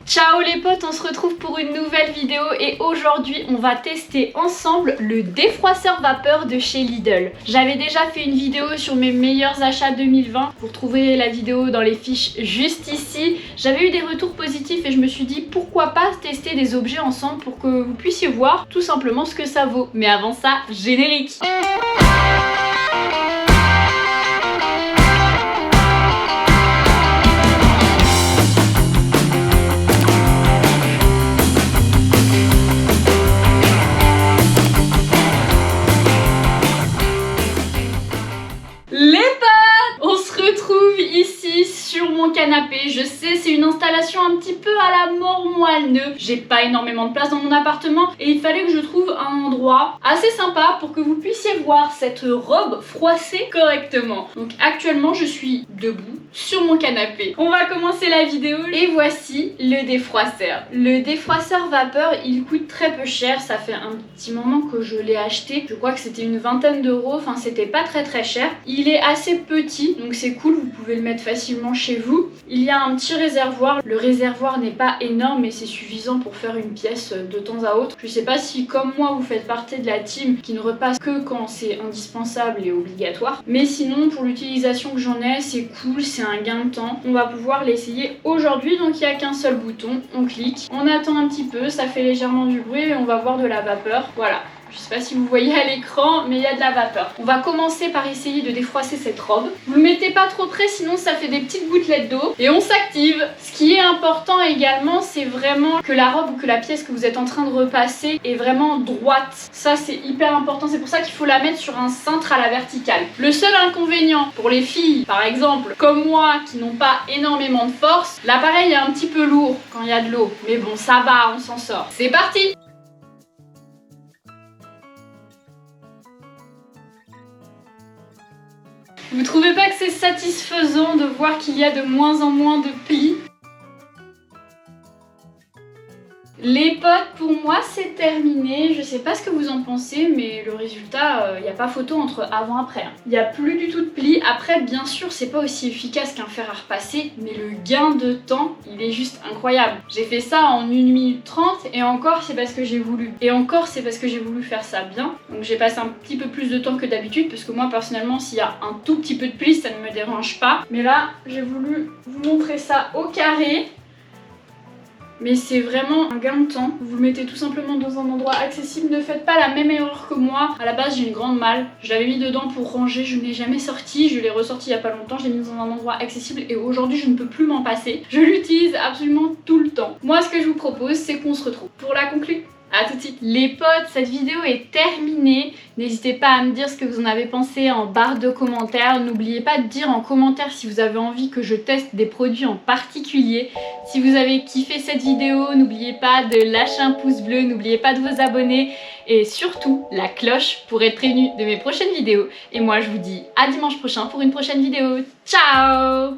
Ciao les potes, on se retrouve pour une nouvelle vidéo et aujourd'hui on va tester ensemble le défroisseur vapeur de chez Lidl. J'avais déjà fait une vidéo sur mes meilleurs achats 2020, vous retrouvez la vidéo dans les fiches juste ici. J'avais eu des retours positifs et je me suis dit pourquoi pas tester des objets ensemble pour que vous puissiez voir tout simplement ce que ça vaut. Mais avant ça, générique. Les potes, on se retrouve ici sur mon canapé. Je sais, c'est une installation un petit peu à la mort moelle. J'ai pas énormément de place dans mon appartement et il fallait que je trouve un endroit assez sympa pour que vous puissiez voir cette robe froissée correctement. Donc actuellement je suis debout sur mon canapé. On va commencer la vidéo et voici le défroisseur. Le défroisseur vapeur, il coûte très peu cher. Ça fait un petit moment que je l'ai acheté. Je crois que c'était une vingtaine d'euros. Enfin, c'était pas très cher. Il est assez petit, donc c'est cool. Vous pouvez le mettre facilement chez vous. Il y a un petit réservoir. Le réservoir n'est pas énorme, mais c'est suffisant pour faire une pièce de temps à autre. Je sais pas si, comme moi, vous faites partie de la team qui ne repasse que quand c'est indispensable et obligatoire. Mais sinon, pour l'utilisation que j'en ai, c'est cool. C'est un gain de temps. On va pouvoir l'essayer aujourd'hui, donc il n'y a qu'un seul bouton. On clique, on attend un petit peu, ça fait légèrement du bruit et on va voir de la vapeur. Voilà. Je sais pas si vous voyez à l'écran, mais il y a de la vapeur. On va commencer par essayer de défroisser cette robe. Vous le mettez pas trop près, sinon ça fait des petites gouttelettes d'eau. Et on s'active. Ce qui est important également, c'est vraiment que la robe ou que la pièce que vous êtes en train de repasser est vraiment droite. Ça, c'est hyper important. C'est pour ça qu'il faut la mettre sur un cintre à la verticale. Le seul inconvénient pour les filles, par exemple, comme moi, qui n'ont pas énormément de force, l'appareil est un petit peu lourd quand il y a de l'eau. Mais bon, ça va, on s'en sort. C'est parti! Vous trouvez pas que c'est satisfaisant de voir qu'il y a de moins en moins de plis? Les potes, pour moi c'est terminé. Je sais pas ce que vous en pensez, mais le résultat, y a pas photo entre avant et après. Il y a plus du tout de plis. Après, bien sûr, c'est pas aussi efficace qu'un fer à repasser, mais le gain de temps, il est juste incroyable. J'ai fait ça en 1 minute 30 et encore c'est parce que j'ai voulu. Et encore c'est parce que j'ai voulu faire ça bien. Donc j'ai passé un petit peu plus de temps que d'habitude parce que moi personnellement, s'il y a un tout petit peu de plis, ça ne me dérange pas. Mais là, j'ai voulu vous montrer ça au carré. Mais c'est vraiment un gain de temps. Vous le mettez tout simplement dans un endroit accessible. Ne faites pas la même erreur que moi. À la base, j'ai une grande malle. Je l'avais mis dedans pour ranger. Je ne l'ai jamais sorti. Je l'ai ressorti il n'y a pas longtemps. Je l'ai mis dans un endroit accessible et aujourd'hui, je ne peux plus m'en passer. Je l'utilise absolument tout le temps. Moi, ce que je vous propose, c'est qu'on se retrouve pour la conclue. A tout de suite. Les potes, cette vidéo est terminée. N'hésitez pas à me dire ce que vous en avez pensé en barre de commentaires. N'oubliez pas de dire en commentaire si vous avez envie que je teste des produits en particulier. Si vous avez kiffé cette vidéo, n'oubliez pas de lâcher un pouce bleu, n'oubliez pas de vous abonner et surtout la cloche pour être prévenu de mes prochaines vidéos. Et moi je vous dis à dimanche prochain pour une prochaine vidéo. Ciao!